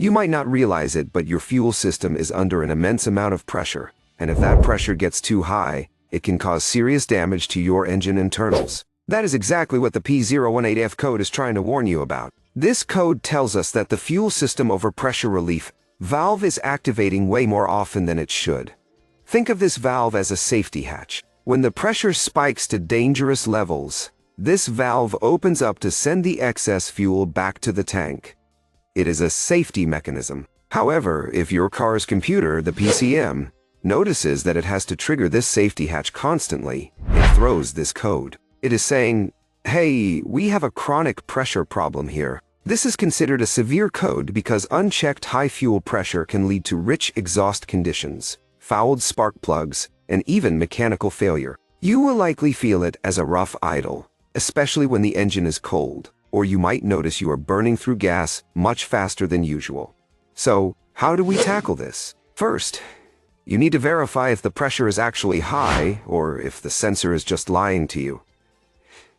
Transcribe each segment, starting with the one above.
You might not realize it, but your fuel system is under an immense amount of pressure, and if that pressure gets too high, it can cause serious damage to your engine internals. That is exactly what the P018F code is trying to warn you about. This code tells us that the fuel system overpressure relief valve is activating way more often than it should. Think of this valve as a safety hatch. When the pressure spikes to dangerous levels, this valve opens up to send the excess fuel back to the tank. It is a safety mechanism. However, if your car's computer, the PCM, notices that it has to trigger this safety hatch constantly, it throws this code. It is saying, hey, we have a chronic pressure problem here. This is considered a severe code because unchecked high fuel pressure can lead to rich exhaust conditions, fouled spark plugs, and even mechanical failure. You will likely feel it as a rough idle, especially when the engine is cold, or you might notice you are burning through gas much faster than usual. So, how do we tackle this? First, you need to verify if the pressure is actually high or if the sensor is just lying to you.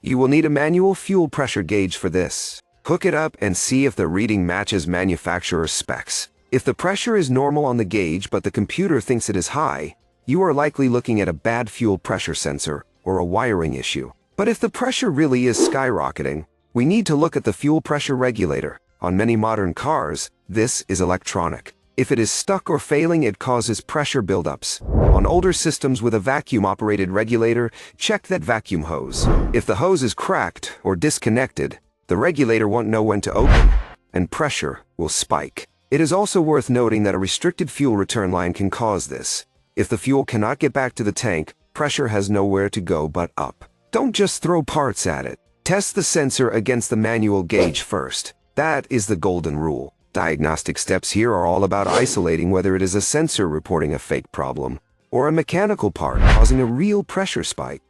You will need a manual fuel pressure gauge for this. Hook it up and see if the reading matches manufacturer's specs. If the pressure is normal on the gauge but the computer thinks it is high, you are likely looking at a bad fuel pressure sensor or a wiring issue. But if the pressure really is skyrocketing, we need to look at the fuel pressure regulator. On many modern cars, this is electronic. If it is stuck or failing, it causes pressure buildups. On older systems with a vacuum-operated regulator, check that vacuum hose. If the hose is cracked or disconnected, the regulator won't know when to open, and pressure will spike. It is also worth noting that a restricted fuel return line can cause this. If the fuel cannot get back to the tank, pressure has nowhere to go but up. Don't just throw parts at it. Test the sensor against the manual gauge first. That is the golden rule. Diagnostic steps here are all about isolating whether it is a sensor reporting a fake problem, or a mechanical part causing a real pressure spike.